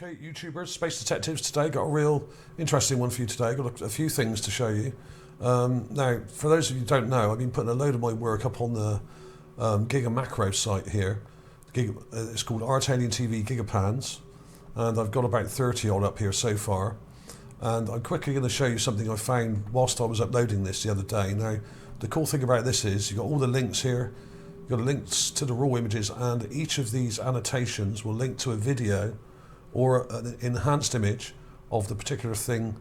Okay, YouTubers, Space Detectives, today got a real interesting one for you today. Got a few things to show you. Now, for those of you who don't know, I've been putting a load of my work up on the Giga Macro site here. It's called ArtAlienTV Gigapans, and I've got about 30 odd up here so far. And I'm quickly going to show you something I found whilst I was uploading this the other day. Now, the cool thing about this is you've got all the links here. You've got links to the raw images, and each of these annotations will link to a video or an enhanced image of the particular thing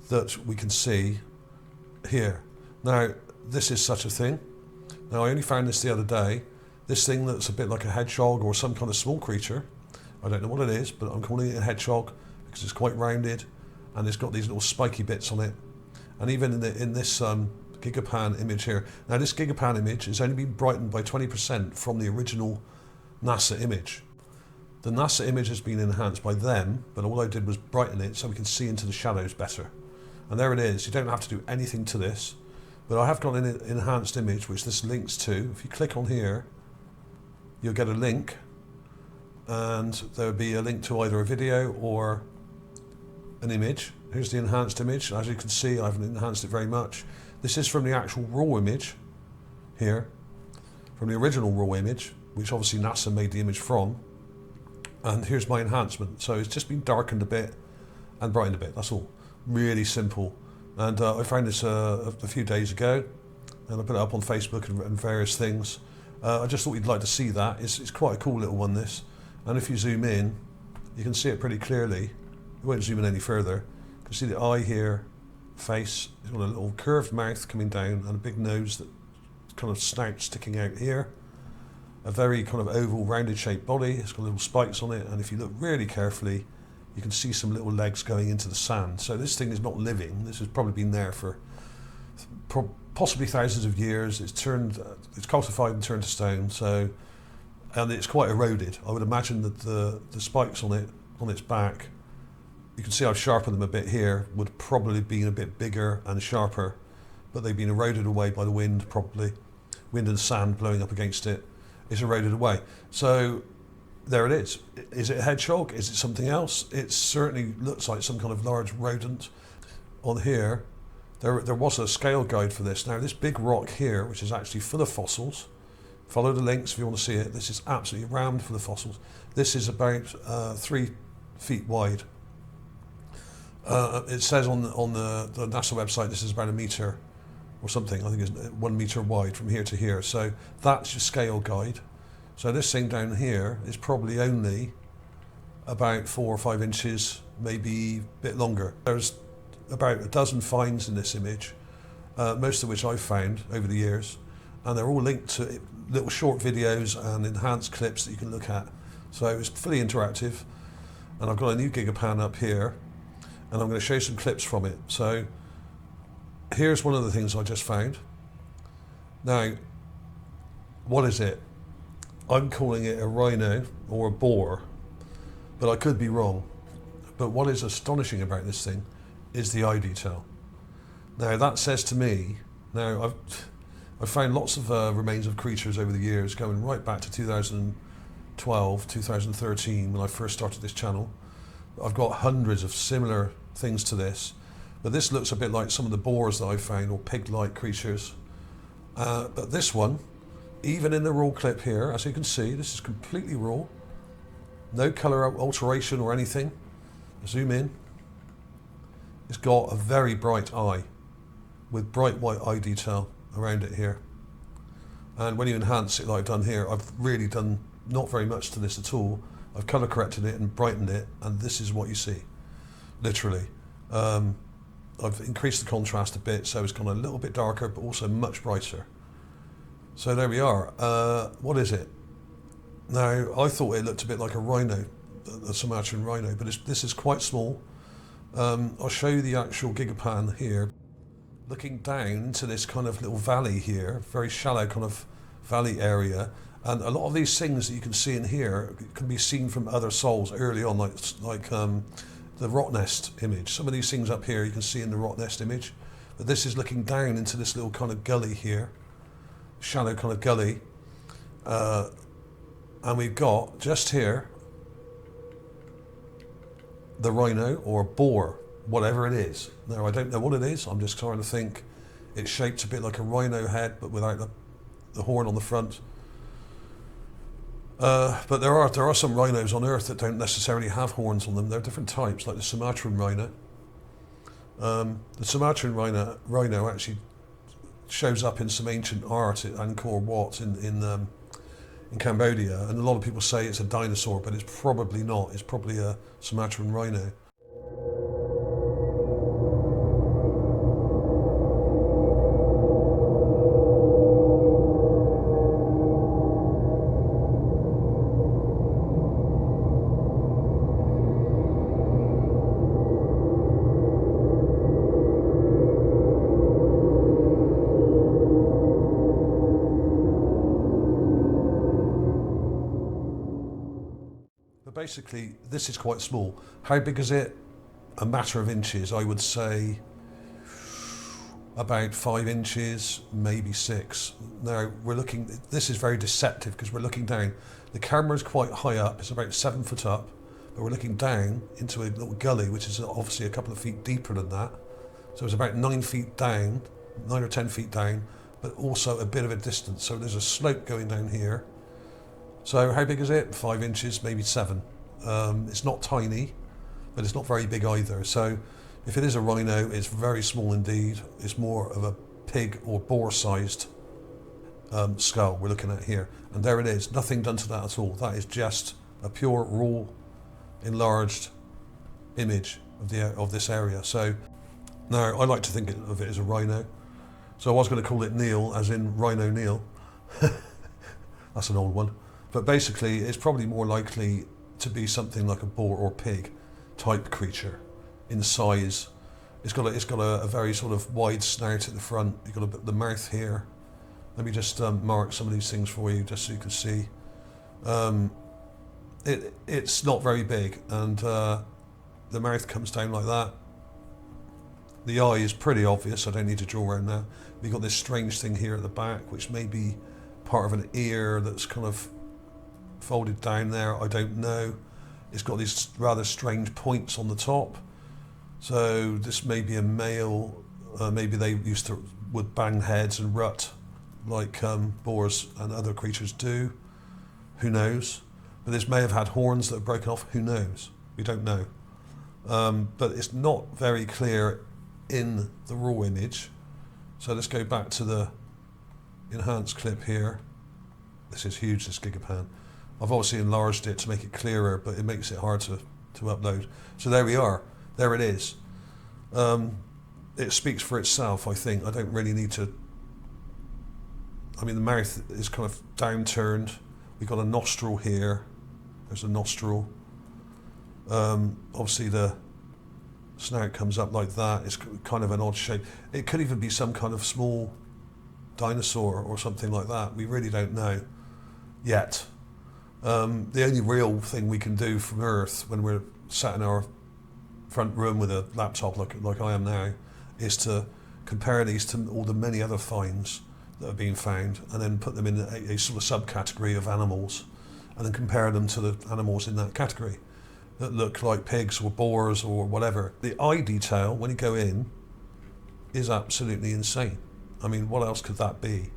that we can see here. Now, this is such a thing. Now, I only found this the other day. This thing that's a bit like a hedgehog or some kind of small creature. I don't know what it is, but I'm calling it a hedgehog because it's quite rounded and it's got these little spiky bits on it. And even in this Gigapan image here. Now, this Gigapan image has only been brightened by 20% from the original NASA image. The NASA image has been enhanced by them, but all I did was brighten it so we can see into the shadows better. And there it is. You don't have to do anything to this, but I have got an enhanced image which this links to. If you click on here, you'll get a link, and there will be a link to either a video or an image. Here's the enhanced image. As you can see, I haven't enhanced it very much. This is from the actual raw image here, from the original raw image, which obviously NASA made the image from. And here's my enhancement. So it's just been darkened a bit and brightened a bit, that's all. Really simple. And I found this a few days ago, and I put it up on Facebook and various things. I just thought you'd like to see that. It's quite a cool little one, this. And if you zoom in, you can see it pretty clearly. I won't zoom in any further. You can see the eye here, face. It's got a little curved mouth coming down and a big nose that kind of snout sticking out here. A very kind of oval, rounded shaped body. It's got little spikes on it, and if you look really carefully, you can see some little legs going into the sand. So this thing is not living. This has probably been there for possibly thousands of years. It's calcified and turned to stone. So, and it's quite eroded. I would imagine that the spikes on it, on its back, you can see I've sharpened them a bit here, would probably be a bit bigger and sharper, but they've been eroded away by the wind, probably. Wind and sand blowing up against it. It's eroded away. So there it is. Is it a hedgehog? Is it something else? It certainly looks like some kind of large rodent. On here, there was a scale guide for this. Now, this big rock here, which is actually full of fossils, follow the links if you want to see it. This is absolutely rammed full of fossils. This is about 3 feet wide. It says on the NASA website this is about a metre or something. I think it's 1 metre wide from here to here. So that's your scale guide. So this thing down here is probably only about 4 or 5 inches, maybe a bit longer. There's about a dozen finds in this image, most of which I've found over the years, and they're all linked to little short videos and enhanced clips that you can look at. So it's fully interactive, and I've got a new Gigapan up here, and I'm going to show you some clips from it. So here's one of the things I just found. Now, what is it? I'm calling it a rhino or a boar, but I could be wrong. But what is astonishing about this thing is the eye detail. Now, that says to me, now I've found lots of remains of creatures over the years, going right back to 2012, 2013, when I first started this channel. I've got hundreds of similar things to this. But this looks a bit like some of the boars that I've found, or pig-like creatures. But this one, even in the raw clip here, as you can see, this is completely raw. No colour alteration or anything. Zoom in. It's got a very bright eye, with bright white eye detail around it here. And when you enhance it like I've done here, I've really done not very much to this at all. I've colour corrected it and brightened it, and this is what you see, literally. I've increased the contrast a bit, so it's gone a little bit darker, but also much brighter. So there we are. What is it? Now, I thought it looked a bit like a rhino, a Sumatran rhino, but this is quite small. I'll show you the actual Gigapan here. Looking down into this kind of little valley here, very shallow kind of valley area, and a lot of these things that you can see in here can be seen from other sols early on, like the rock nest image. Some of these things up here you can see in the rock nest image, but this is looking down into this little kind of gully here, shallow kind of gully, and we've got just here the rhino or boar, whatever it is. Now, I don't know what it is. I'm just trying to think. It's shaped a bit like a rhino head, but without the horn on the front. But there are some rhinos on Earth that don't necessarily have horns on them. They're different types, like the Sumatran rhino. The Sumatran rhino actually shows up in some ancient art at Angkor Wat in Cambodia, and a lot of people say it's a dinosaur, but it's probably not. It's probably a Sumatran rhino. But basically, this is quite small. How big is it? A matter of inches, I would say about 5 inches, maybe 6. Now, this is very deceptive because we're looking down. The camera is quite high up, it's about 7 foot up, but we're looking down into a little gully, which is obviously a couple of feet deeper than that. So it's about 9 feet down, 9 or 10 feet down, but also a bit of a distance. So there's a slope going down here. So how big is it? 5 inches, maybe 7. It's not tiny, but it's not very big either. So if it is a rhino, it's very small indeed. It's more of a pig or boar-sized skull we're looking at here. And there it is, nothing done to that at all. That is just a pure, raw, enlarged image of this area. So now I like to think of it as a rhino. So I was going to call it Neil, as in Rhino Neil. That's an old one. But basically, it's probably more likely to be something like a boar or pig type creature in size. It's got a very sort of wide snout at the front. You've got the mouth here. Let me just mark some of these things for you, just so you can see. It's not very big, and the mouth comes down like that. The eye is pretty obvious. I don't need to draw around that. We've got this strange thing here at the back, which may be part of an ear that's kind of folded down there, I don't know. It's got these rather strange points on the top. So this may be a male. Maybe they would bang heads and rut like boars and other creatures do. Who knows? But this may have had horns that have broken off. Who knows? We don't know. But it's not very clear in the raw image. So let's go back to the enhanced clip here. This is huge, this Gigapan. I've obviously enlarged it to make it clearer, but it makes it hard to upload. So there we are. There it is. It speaks for itself, I think. I don't really need to... I mean, the mouth is kind of downturned. We've got a nostril here. There's a nostril. Obviously the snout comes up like that. It's kind of an odd shape. It could even be some kind of small dinosaur or something like that. We really don't know yet. The only real thing we can do from Earth when we're sat in our front room with a laptop like I am now is to compare these to all the many other finds that have been found, and then put them in a sort of subcategory of animals, and then compare them to the animals in that category that look like pigs or boars or whatever. The eye detail, when you go in, is absolutely insane. I mean, what else could that be?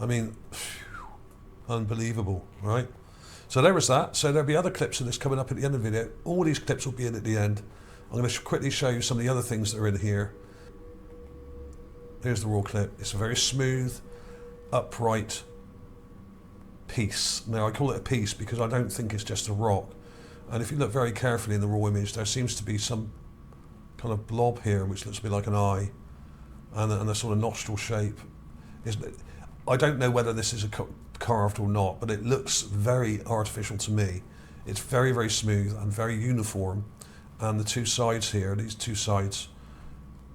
I mean, unbelievable, right? So there was that. So there'll be other clips of this coming up at the end of the video. All these clips will be in at the end. I'm going to quickly show you some of the other things that are in here. Here's the raw clip. It's a very smooth, upright piece. Now I call it a piece because I don't think it's just a rock. And if you look very carefully in the raw image, there seems to be some kind of blob here which looks a bit like an eye, and a sort of nostril shape. I don't know whether this is carved or not, but it looks very artificial to me. It's very, very smooth and very uniform, and the two sides here, these two sides,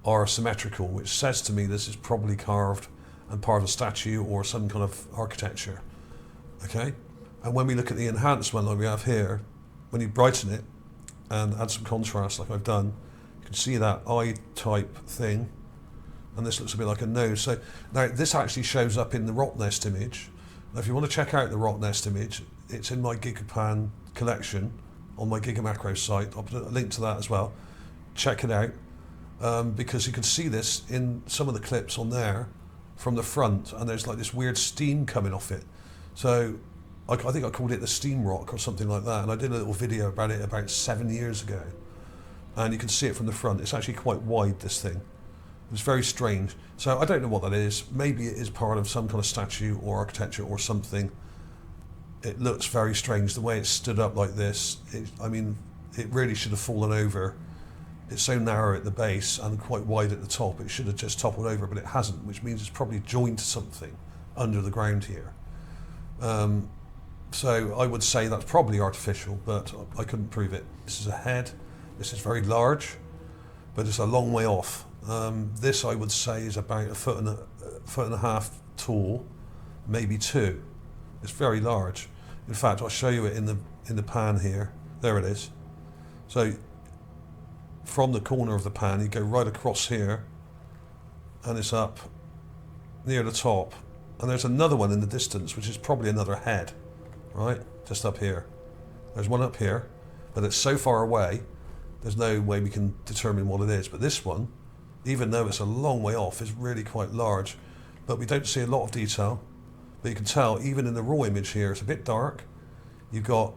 are symmetrical, which says to me this is probably carved and part of a statue or some kind of architecture. Okay? And when we look at the enhanced one like we have here, when you brighten it and add some contrast like I've done, you can see that eye type thing, and this looks a bit like a nose. So now this actually shows up in the rock nest image. Now if you want to check out the rock nest image, it's in my Gigapan collection. on my Gigamacro site. I'll put a link to that as well. Check it out, because you can see this in some of the clips on there from the front, and there's like this weird steam coming off it. So I think I called it the steam rock or something like that, and I did a little video about it about 7 years ago, and you can see it from the front. It's actually quite wide, this thing. It's very strange. So I don't know what that is. Maybe it is part of some kind of statue or architecture or something. It looks very strange the way it's stood up like this. I mean, it really should have fallen over. It's so narrow at the base and quite wide at the top. It should have just toppled over, but it hasn't, which means it's probably joined to something under the ground here. So I would say that's probably artificial, but I couldn't prove it. This is a head. This is very large, but it's a long way off. This I would say is about a foot and a half tall, maybe 2. It's very large. In fact, I'll show you it in the pan here. There it is. So from the corner of the pan, you go right across here, and it's up near the top. And there's another one in the distance, which is probably another head, right? Just up here. There's one up here, but it's so far away, there's no way we can determine what it is. But this one, even though it's a long way off, is really quite large. But we don't see a lot of detail. But you can tell, even in the raw image here, it's a bit dark. You've got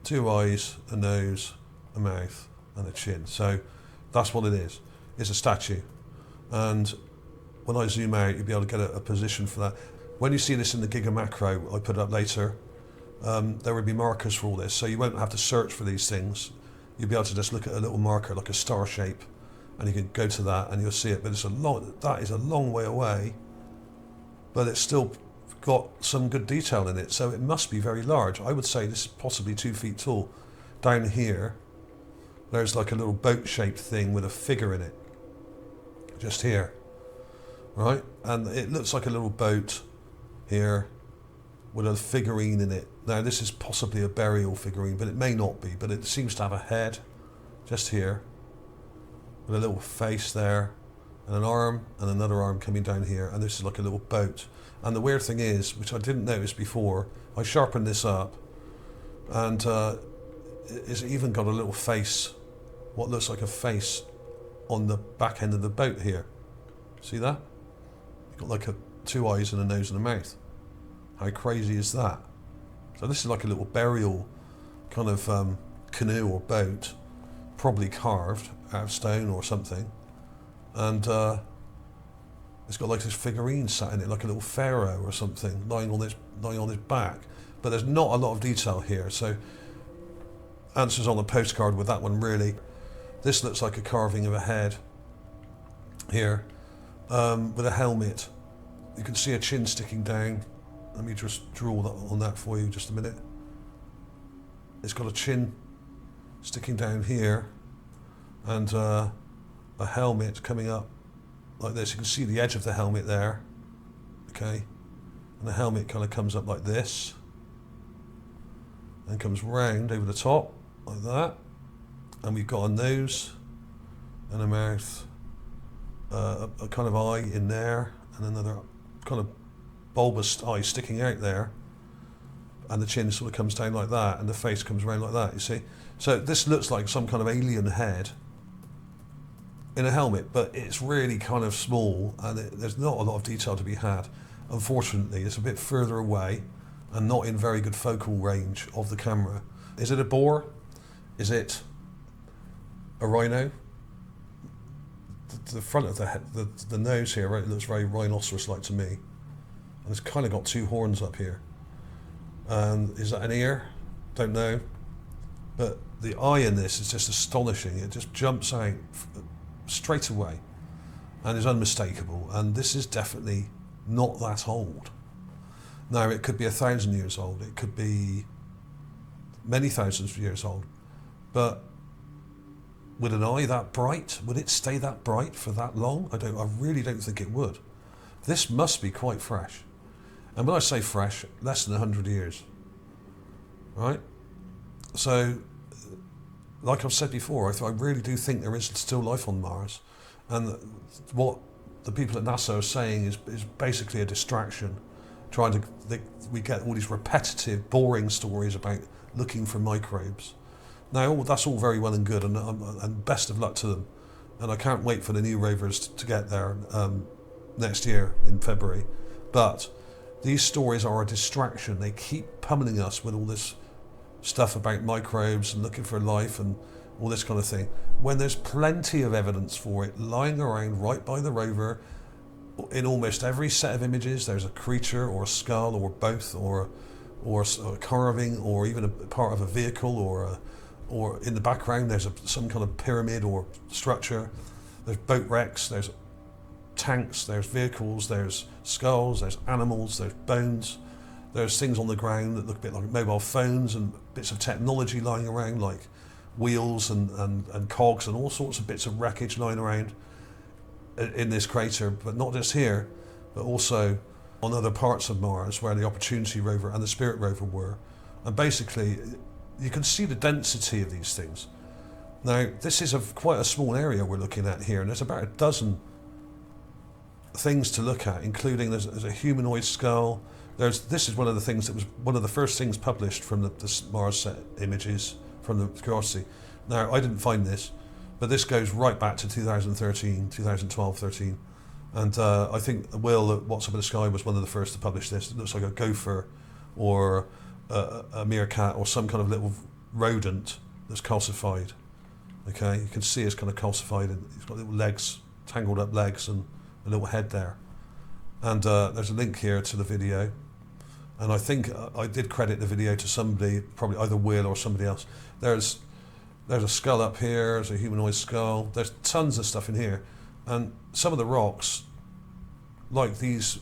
2 eyes, a nose, a mouth, and a chin. So that's what it is. It's a statue. And when I zoom out, you'll be able to get a position for that. When you see this in the Gigamacro, I put it up later, there will be markers for all this. So you won't have to search for these things. You'll be able to just look at a little marker, like a star shape, and you can go to that and you'll see it. But that is a long way away, but it's still got some good detail in it. So it must be very large. I would say this is possibly 2 feet tall. Down here, there's like a little boat-shaped thing with a figure in it, just here, right? And it looks like a little boat here with a figurine in it. Now this is possibly a burial figurine, but it may not be, but it seems to have a head just here with a little face there and an arm and another arm coming down here, and this is like a little boat. And the weird thing is, which I didn't notice before, I sharpened this up, and it's even got a little face, what looks like a face on the back end of the boat here. See that? You've got like 2 eyes and a nose and a mouth. How crazy is that? So this is like a little burial kind of canoe or boat, probably carved out of stone or something. And it's got like this figurine sat in it, like a little pharaoh or something, lying on his back. But there's not a lot of detail here. So answers on the postcard with that one, really. This looks like a carving of a head here, with a helmet. You can see a chin sticking down. Let me just draw that on that for you just a minute. It's got a chin sticking down here, and a helmet coming up like this. You can see the edge of the helmet there, okay? And the helmet kind of comes up like this and comes round over the top like that. And we've got a nose and a mouth, a kind of eye in there, and another kind of bulbous eye sticking out there, and the chin sort of comes down like that, and the face comes around like that, you see? So this looks like some kind of alien head in a helmet, but it's really kind of small, and there's not a lot of detail to be had. Unfortunately, it's a bit further away and not in very good focal range of the camera. Is it a boar? Is it a rhino? The front of the head, the nose here, right, it looks very rhinoceros-like to me. And it's kind of got 2 horns up here. And is that an ear? Don't know. But the eye in this is just astonishing. It just jumps out straight away and is unmistakable. And this is definitely not that old. Now, it could be 1,000 years old. It could be many thousands of years old. But would an eye that bright, would it stay that bright for that long? I really don't think it would. This must be quite fresh. And when I say fresh, less than 100 years, right? So, like I've said before, I really do think there is still life on Mars. And what the people at NASA are saying is basically a distraction. We get all these repetitive, boring stories about looking for microbes. Now, that's all very well and good, and best of luck to them. And I can't wait for the new rovers to get there next year in February. But these stories are a distraction. They keep pummeling us with all this stuff about microbes and looking for life and all this kind of thing, when there's plenty of evidence for it lying around right by the rover. In almost every set of images, there's a creature or a skull or both, or a carving, or even a part of a vehicle, or in the background there's some kind of pyramid or structure. There's boat wrecks, there's tanks, there's vehicles, there's skulls, there's animals, there's bones, there's things on the ground that look a bit like mobile phones, and bits of technology lying around like wheels and cogs and all sorts of bits of wreckage lying around in this crater, but not just here, but also on other parts of Mars where the Opportunity rover and the Spirit rover were. And basically you can see the density of these things. Now this is quite a small area we're looking at here, and there's about a dozen things to look at, including there's a humanoid skull. This is one of the things that was one of the first things published from the Mars set images from the Curiosity. Now I didn't find this, but this goes right back to 2012, 13. And I think Will at What's Up in the Sky was one of the first to publish this. It looks like a gopher or a meerkat or some kind of little rodent that's calcified. Okay, you can see it's kind of calcified, and it's got little legs, tangled up legs, and a little head there. And there's a link here to the video. And I think I did credit the video to somebody, probably either Will or somebody else. There's a skull up here, there's a humanoid skull, there's tons of stuff in here. And some of the rocks, like this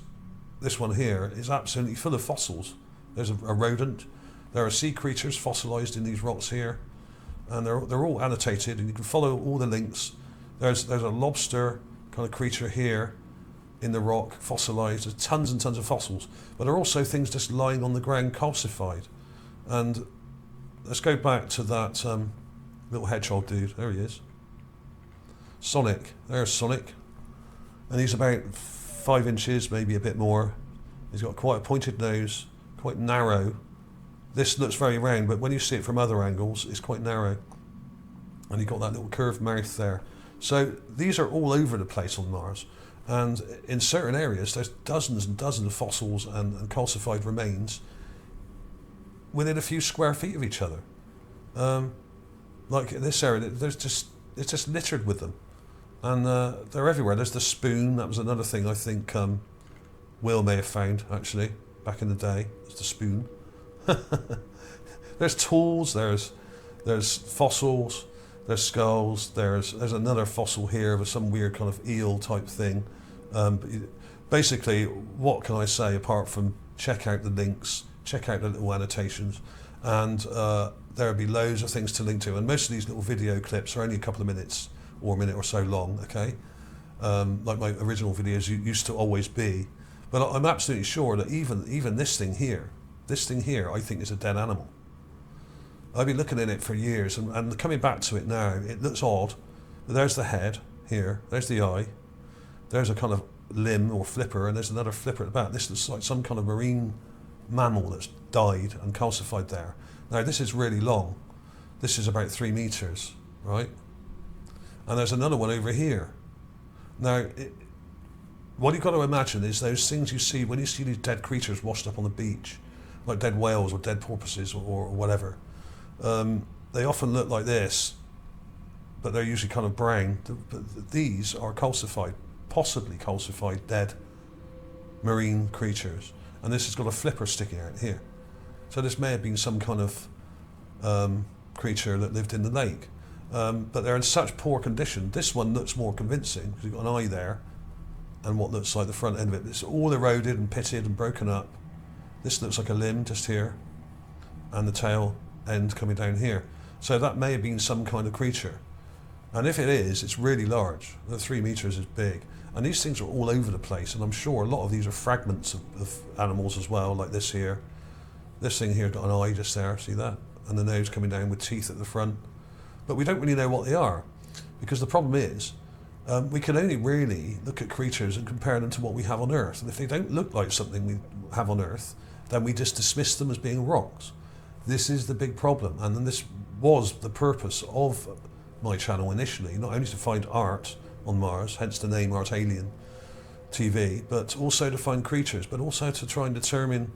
one here, is absolutely full of fossils. There's a rodent, there are sea creatures fossilized in these rocks here, and they're all annotated, and you can follow all the links. There's a lobster kind of creature here in the rock, fossilized. There's tons and tons of fossils, but there are also things just lying on the ground calcified. And let's go back to that little hedgehog dude. There he is. Sonic. There's Sonic. And he's about 5 inches, maybe a bit more. He's got quite a pointed nose, quite narrow. This looks very round, but when you see it from other angles, it's quite narrow. And he's got that little curved mouth there. So these are all over the place on Mars. And in certain areas, there's dozens and dozens of fossils and calcified remains within a few square feet of each other. Like in this area, it's just littered with them. And they're everywhere. There's the spoon. That was another thing I think Will may have found, actually, back in the day. It's the spoon. There's tools, there's fossils, there's skulls, there's another fossil here of some weird kind of eel type thing. Basically, what can I say apart from check out the links, check out the little annotations, and there'll be loads of things to link to. And most of these little video clips are only a couple of minutes or a minute or so long, okay? Like my original videos used to always be. But I'm absolutely sure that even this thing here, I think is a dead animal. I've been looking at it for years, and coming back to it now, it looks odd. But there's the head here, there's the eye, there's a kind of limb or flipper, and there's another flipper at the back. This looks like some kind of marine mammal that's died and calcified there. Now this is really long. This is about 3 meters, right? And there's another one over here. Now, what you've got to imagine is those things you see when you see these dead creatures washed up on the beach, like dead whales or dead porpoises or whatever. They often look like this, but they're usually kind of brown. But these are calcified, possibly calcified, dead marine creatures. And this has got a flipper sticking out here. So this may have been some kind of creature that lived in the lake. But they're in such poor condition. This one looks more convincing because you've got an eye there and what looks like the front end of it. It's all eroded and pitted and broken up. This looks like a limb just here, and the tail end coming down here. So that may have been some kind of creature. And if it is, it's really large. The 3 meters is big. And these things are all over the place, and I'm sure a lot of these are fragments of animals as well, like this here. This thing here got an eye just there, see that? And the nose coming down with teeth at the front. But we don't really know what they are, because the problem is we can only really look at creatures and compare them to what we have on Earth. And if they don't look like something we have on Earth, then we just dismiss them as being rocks. This is the big problem, and then this was the purpose of my channel initially, not only to find art on Mars, hence the name ArtAlienTV, but also to find creatures, but also to try and determine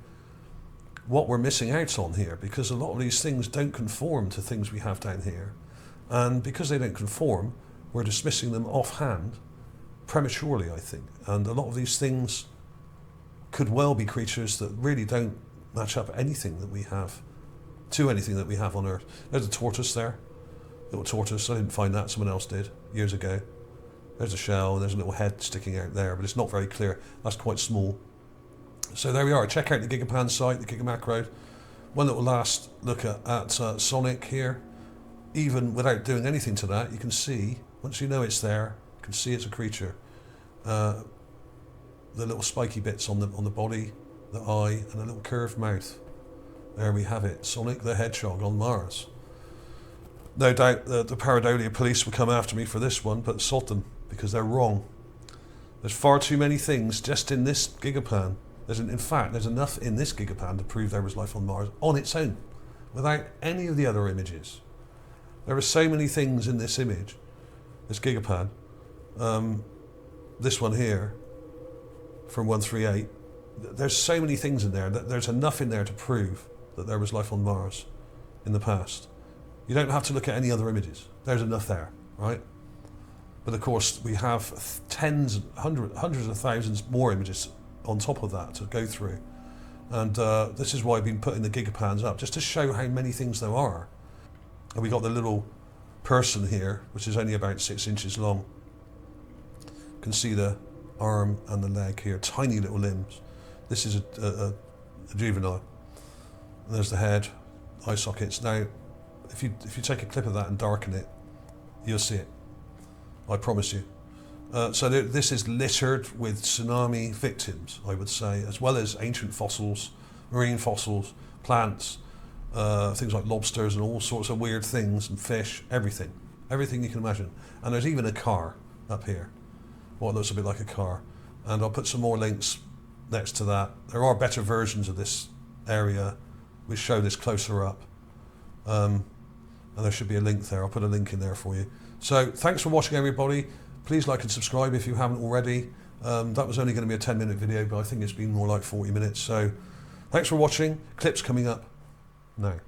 what we're missing out on here, because a lot of these things don't conform to things we have down here, and because they don't conform, we're dismissing them offhand prematurely, I think. And a lot of these things could well be creatures that really don't match up anything that we have to anything that we have on Earth. There's a tortoise there, little tortoise. I didn't find that, someone else did years ago. There's a shell and there's a little head sticking out there, but it's not very clear. That's quite small. So there we are. Check out the Gigapan site, the Gigamacro. One little last look at Sonic here. Even without doing anything to that, you can see, once you know it's there, you can see it's a creature. The little spiky bits on the body, the eye, and a little curved mouth. There we have it, Sonic the Hedgehog on Mars. No doubt the Pareidolia police will come after me for this one, but sod them, because they're wrong. There's far too many things just in this Gigapan. In fact, there's enough in this Gigapan to prove there was life on Mars on its own, without any of the other images. There are so many things in this image, this Gigapan. This one here, from 138, there's so many things in there, that there's enough in there to prove that there was life on Mars in the past. You don't have to look at any other images. There's enough there, right? But of course, we have hundreds of thousands more images on top of that to go through. And this is why I've been putting the Gigapans up, just to show how many things there are. And we got the little person here, which is only about 6 inches long. You can see the arm and the leg here, tiny little limbs. This is a juvenile. And there's the head, eye sockets. Now, if you take a clip of that and darken it, you'll see it. I promise you. So this is littered with tsunami victims, I would say, as well as ancient fossils, marine fossils, plants, things like lobsters and all sorts of weird things, and fish, everything you can imagine. And there's even a car up here, what looks a bit like a car. And I'll put some more links next to that. There are better versions of this area which show this closer up. And there should be a link there. I'll put a link in there for you. So thanks for watching, everybody. Please like and subscribe if you haven't already. That was only going to be a 10-minute video, but I think it's been more like 40 minutes. So thanks for watching. Clips coming up now.